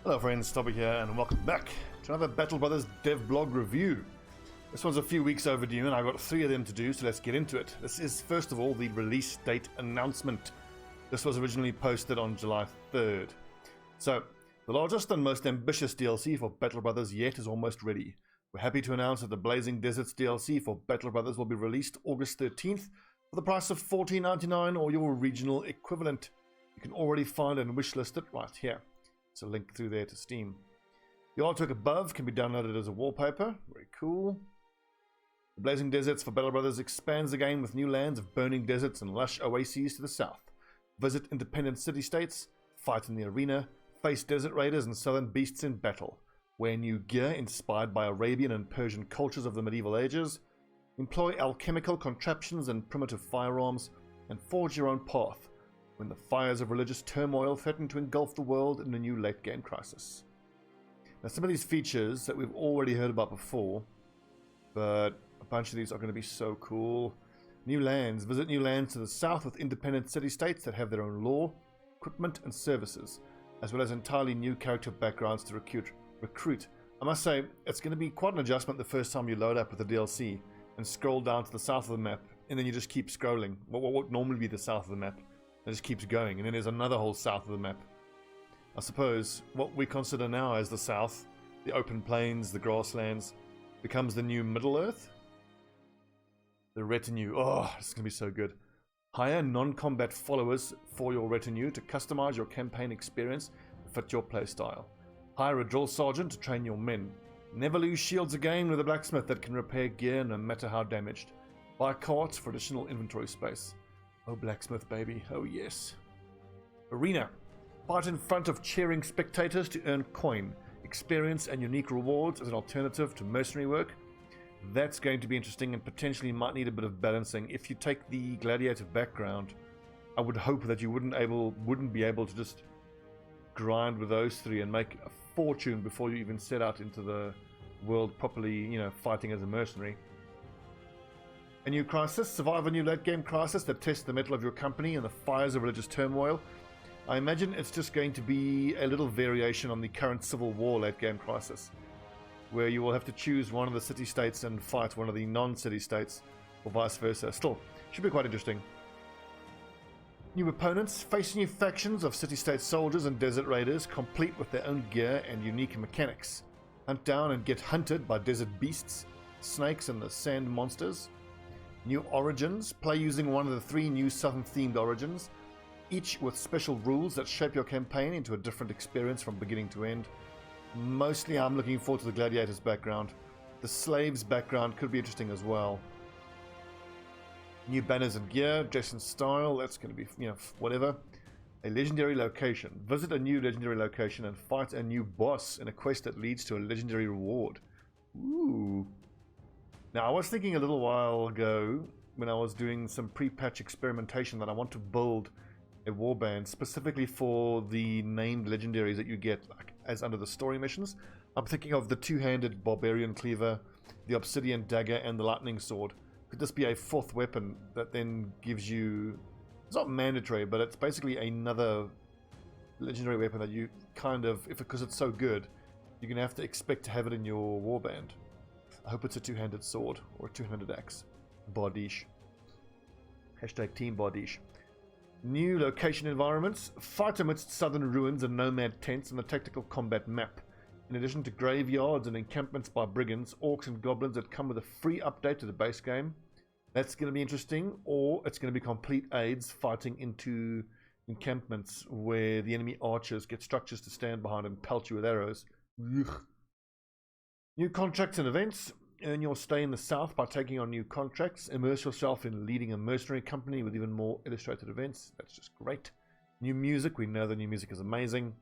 Hello friends, Stobbie here and welcome back to another Battle Brothers Devblog review. This one's a few weeks overdue and I've got 3 of them to do, so let's get into it. This is first of all the release date announcement. This was originally posted on July 3rd. So, the largest and most ambitious DLC for Battle Brothers yet is almost ready. We're happy to announce that the Blazing Deserts DLC for Battle Brothers will be released August 13th for the price of $14.99 or your regional equivalent. You can already find and wishlist it right here. It's a link through there to Steam. The artwork above can be downloaded as a wallpaper. Very cool. The Blazing Deserts for Battle Brothers expands the game with new lands of burning deserts and lush oases to the south. Visit independent city-states, fight in the arena, face desert raiders and southern beasts in battle. Wear new gear inspired by Arabian and Persian cultures of the medieval ages. Employ alchemical contraptions and primitive firearms, and forge your own path when the fires of religious turmoil threaten to engulf the world in a new late-game crisis. Now, some of these features that we've already heard about before, but a bunch of these are going to be so cool. New lands. Visit new lands to the south with independent city-states that have their own law, equipment, and services, as well as entirely new character backgrounds to recruit. I must say, it's going to be quite an adjustment the first time you load up with the DLC and scroll down to the south of the map, and then you just keep scrolling. What would normally be the south of the map? It just keeps going, and then there's another whole south of the map. I suppose what we consider now as the south, the open plains, the grasslands, becomes the new Middle-earth. The retinue, oh, it's going to be so good. Hire non-combat followers for your retinue to customize your campaign experience to fit your playstyle. Hire a drill sergeant to train your men. Never lose shields again with a blacksmith that can repair gear no matter how damaged. Buy carts for additional inventory space. Oh, blacksmith baby, oh yes. Arena. Fight in front of cheering spectators to earn coin, experience and unique rewards as an alternative to mercenary work. That's going to be interesting and potentially might need a bit of balancing. If you take the gladiator background, I would hope that you wouldn't be able to just grind with those 3 and make a fortune before you even set out into the world properly, fighting as a mercenary. A new crisis. Survive a new late-game crisis that tests the mettle of your company in the fires of religious turmoil. I imagine it's just going to be a little variation on the current Civil War late-game crisis, where you will have to choose one of the city-states and fight one of the non-city-states, or vice versa. Still, should be quite interesting. New opponents. Face new factions of city-state soldiers and desert raiders, complete with their own gear and unique mechanics. Hunt down and get hunted by desert beasts, snakes and the sand monsters. New origins. Play using one of the 3 new southern-themed origins, each with special rules that shape your campaign into a different experience from beginning to end. Mostly I'm looking forward to the gladiators background. The slaves background could be interesting as well. New banners and gear, dress and style, that's going to be, whatever. A legendary location. Visit a new legendary location and fight a new boss in a quest that leads to a legendary reward. Ooh. Now, I was thinking a little while ago when I was doing some pre-patch experimentation that I want to build a warband specifically for the named legendaries that you get as under the story missions. I'm thinking of the 2-handed barbarian cleaver, the obsidian dagger, and the lightning sword. Could this be a 4th weapon that then gives you... It's not mandatory, but it's basically another legendary weapon that you kind of, because it's so good, you're going to have to expect to have it in your warband. I hope it's a 2-handed sword or a 2-handed axe. Bardiche. Hashtag Team Bardiche. New location environments. Fight amidst southern ruins and nomad tents on the tactical combat map. In addition to graveyards and encampments by brigands, orcs and goblins that come with a free update to the base game. That's going to be interesting. Or it's going to be complete aids fighting into encampments where the enemy archers get structures to stand behind and pelt you with arrows. Ugh. New contracts and events. Earn your stay in the south by taking on new contracts. Immerse yourself in leading a mercenary company with even more illustrated events. That's just great. New music. We know the new music is amazing.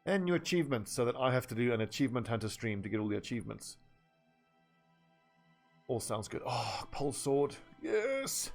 And new achievements, so that I have to do an achievement hunter stream to get all the achievements. All sounds good. Oh, pole sword. Yes!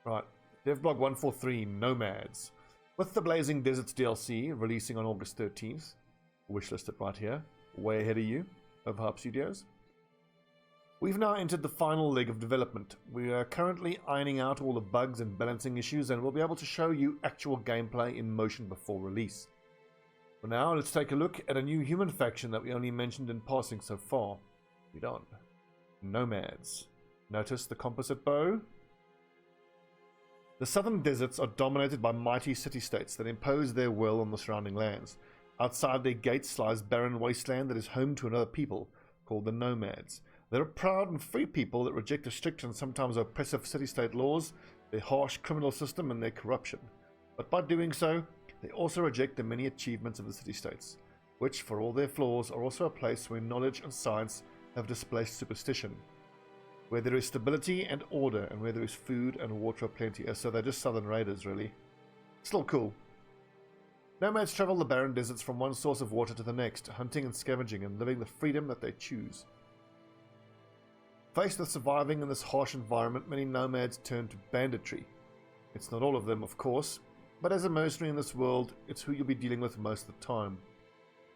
Right. Devblog 143, Nomads. With the Blazing Deserts DLC releasing on August 13th. Wishlisted right here. Way ahead of you. Of Harp Studios. We've now entered the final leg of development. We are currently ironing out all the bugs and balancing issues, and we'll be able to show you actual gameplay in motion before release. For now, let's take a look at a new human faction that we only mentioned in passing so far. Read on. Nomads. Notice the composite bow? The southern deserts are dominated by mighty city-states that impose their will on the surrounding lands. Outside their gates lies barren wasteland that is home to another people, called the Nomads. They're a proud and free people that reject the strict and sometimes oppressive city-state laws, their harsh criminal system, and their corruption. But by doing so, they also reject the many achievements of the city-states, which, for all their flaws, are also a place where knowledge and science have displaced superstition, where there is stability and order, and where there is food and water aplenty. So they're just southern raiders, really. Still cool. Nomads travel the barren deserts from one source of water to the next, hunting and scavenging and living the freedom that they choose. Faced with surviving in this harsh environment, many nomads turn to banditry. It's not all of them, of course, but as a mercenary in this world, it's who you'll be dealing with most of the time.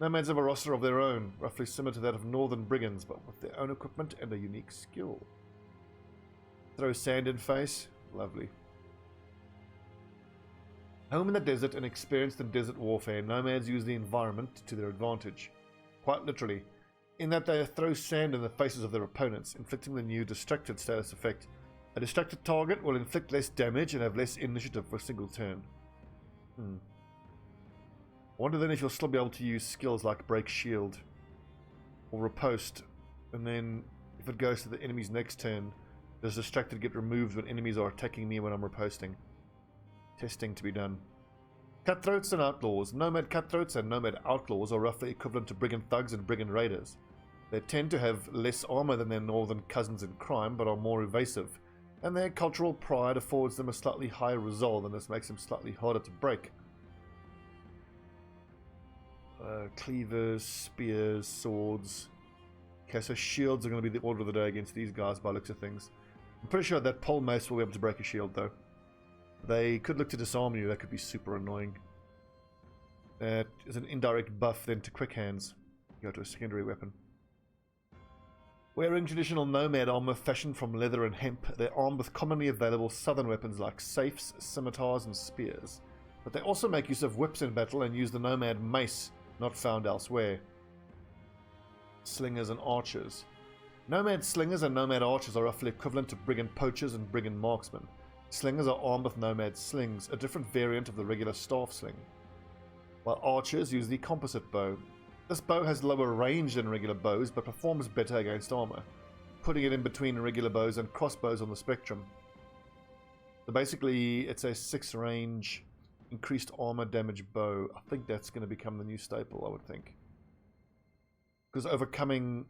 Nomads have a roster of their own, roughly similar to that of northern brigands, but with their own equipment and a unique skill. Throw sand in face? Lovely. Home in the desert and experienced in desert warfare, nomads use the environment to their advantage. Quite literally, in that they throw sand in the faces of their opponents, inflicting the new distracted status effect. A distracted target will inflict less damage and have less initiative for a single turn. I wonder then if you'll still be able to use skills like break shield or riposte, and then if it goes to the enemy's next turn, does distracted get removed when enemies are attacking me when I'm riposting? Testing to be done. Cutthroats and outlaws. Nomad cutthroats and nomad outlaws are roughly equivalent to brigand thugs and brigand raiders. They tend to have less armor than their northern cousins in crime, but are more evasive, and their cultural pride affords them a slightly higher resolve, and this makes them slightly harder to break. Cleavers, spears, swords. Okay, so shields are going to be the order of the day against these guys by looks of things. I'm pretty sure that pole mace will be able to break a shield, though. They could look to disarm you. That could be super annoying. That is an indirect buff then to quick hands. Go to a secondary weapon. Wearing traditional nomad armor fashioned from leather and hemp, they're armed with commonly available southern weapons like safes, scimitars, and spears. But they also make use of whips in battle and use the nomad mace, not found elsewhere. Slingers and Archers. Nomad slingers and nomad archers are roughly equivalent to brigand poachers and brigand marksmen. Slingers are armed with nomad slings, a different variant of the regular staff sling, while archers use the composite bow. This bow has lower range than regular bows, but performs better against armor, putting it in between regular bows and crossbows on the spectrum. So basically, it's a 6 range, increased armor damage bow. I think that's going to become the new staple, I would think. Because overcoming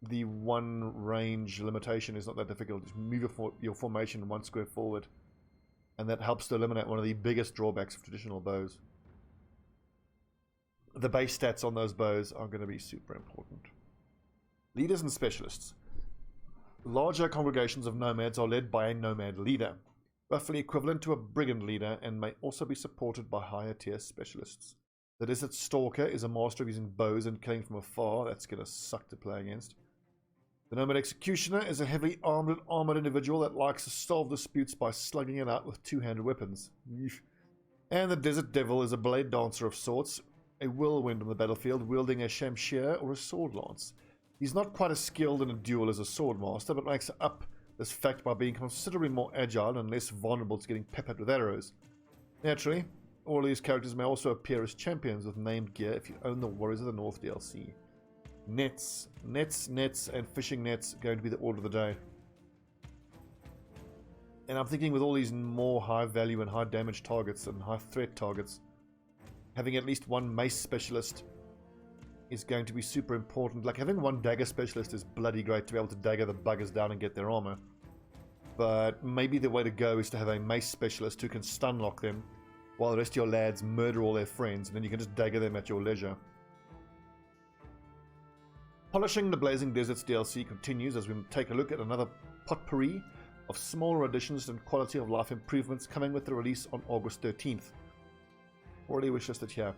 the 1 range limitation is not that difficult. Just move your formation 1 square forward, and that helps to eliminate one of the biggest drawbacks of traditional bows. The base stats on those bows are going to be super important. Leaders and specialists. Larger congregations of nomads are led by a nomad leader, roughly equivalent to a brigand leader, and may also be supported by higher tier specialists. The Desert Stalker is a master of using bows and killing from afar. That's going to suck to play against. The Nomad Executioner is a heavily armored individual that likes to solve disputes by slugging it out with two-handed weapons. And the Desert Devil is a blade dancer of sorts, a whirlwind on the battlefield wielding a shamshir or a sword lance. He's not quite as skilled in a duel as a sword master, but makes up this fact by being considerably more agile and less vulnerable to getting peppered with arrows. Naturally, all these characters may also appear as champions with named gear if you own the Warriors of the North DLC. Nets, and fishing nets going to be the order of the day. And I'm thinking with all these more high value and high damage targets and high threat targets, having at least 1 mace specialist is going to be super important. Like having 1 dagger specialist is bloody great to be able to dagger the buggers down and get their armor. But maybe the way to go is to have a mace specialist who can stun lock them while the rest of your lads murder all their friends, and then you can just dagger them at your leisure. Polishing the Blazing Deserts DLC continues as we take a look at another potpourri of smaller additions and quality of life improvements coming with the release on August 13th. Already wishlisted here.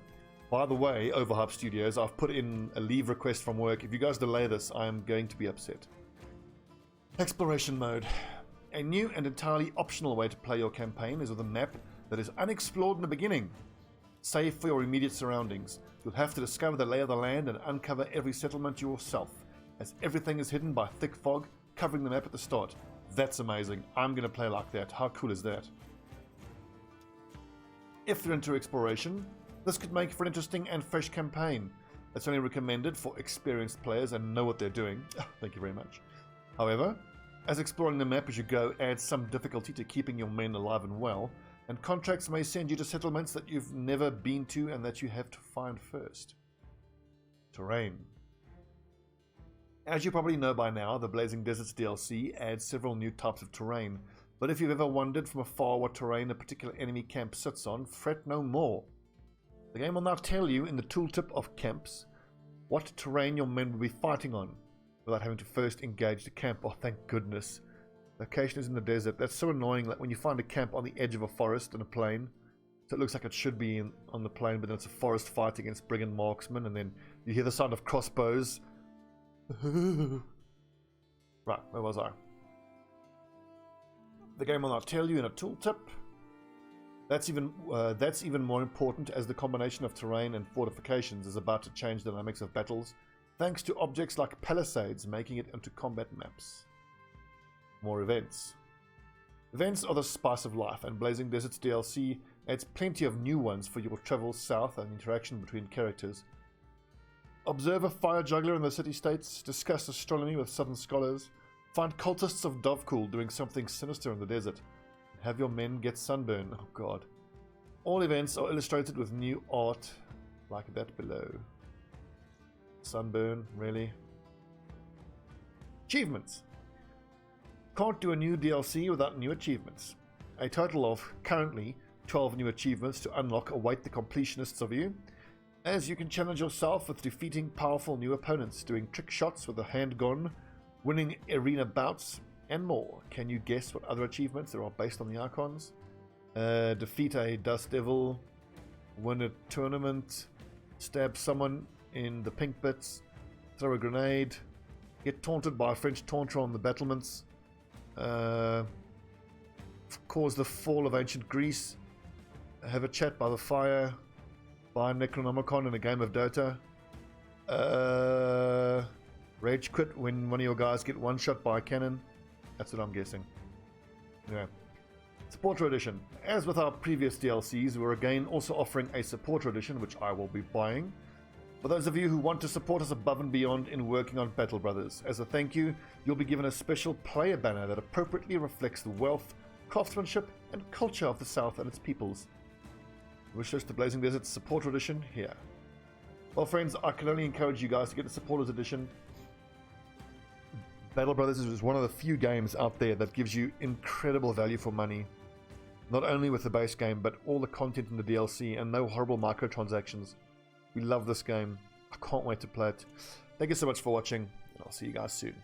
By the way, Overhype Studios, I've put in a leave request from work. If you guys delay this, I am going to be upset. Exploration mode. A new and entirely optional way to play your campaign is with a map that is unexplored in the beginning. Save for your immediate surroundings. You'll have to discover the lay of the land and uncover every settlement yourself, as everything is hidden by thick fog covering the map at the start. That's amazing. I'm going to play like that. How cool is that? If you're into exploration, this could make for an interesting and fresh campaign. It's only recommended for experienced players and know what they're doing. Thank you very much. However, as exploring the map as you go adds some difficulty to keeping your men alive and well, and contracts may send you to settlements that you've never been to and that you have to find first. Terrain. As you probably know by now, the Blazing Deserts DLC adds several new types of terrain, but if you've ever wondered from afar what terrain a particular enemy camp sits on, fret no more. The game will now tell you in the tooltip of camps what terrain your men will be fighting on, without having to first engage the camp. Oh, thank goodness. Location is in the desert. That's so annoying, like when you find a camp on the edge of a forest in a plain, so it looks like it should be on the plain, but then it's a forest fight against brigand marksmen, and then you hear the sound of crossbows. Right, where was I? The game will now tell you in a tooltip. That's even more important, as the combination of terrain and fortifications is about to change the dynamics of battles, thanks to objects like palisades making it into combat maps. More events. Events are the spice of life, and Blazing Deserts DLC adds plenty of new ones for your travels south and interaction between characters. Observe a fire juggler in the city-states, discuss astronomy with southern scholars, find cultists of Dovecool doing something sinister in the desert, and have your men get sunburn. Oh god. All events are illustrated with new art like that below. Sunburn, really? Achievements. Can't do a new DLC without new achievements. A total of, currently, 12 new achievements to unlock await the completionists of you, as you can challenge yourself with defeating powerful new opponents, doing trick shots with a handgun, winning arena bouts, and more. Can you guess what other achievements there are based on the icons? Defeat a dust devil, win a tournament, stab someone in the pink bits, throw a grenade, get taunted by a French taunter on the battlements, cause the fall of ancient Greece, have a chat by the fire, buy Necronomicon in a game of Dota, rage quit when one of your guys get one shot by a cannon. That's what I'm guessing. Yeah. Supporter Edition. As with our previous DLCs, we're again also offering a Supporter Edition, which I will be buying. For those of you who want to support us above and beyond in working on Battle Brothers, as a thank you, you'll be given a special player banner that appropriately reflects the wealth, craftsmanship, and culture of the South and its peoples. Wish list to Blazing Deserts Supporter Edition here. Well, friends, I can only encourage you guys to get the Supporters Edition. Battle Brothers is one of the few games out there that gives you incredible value for money. Not only with the base game, but all the content in the DLC and no horrible microtransactions. We love this game. I can't wait to play it. Thank you so much for watching, and I'll see you guys soon.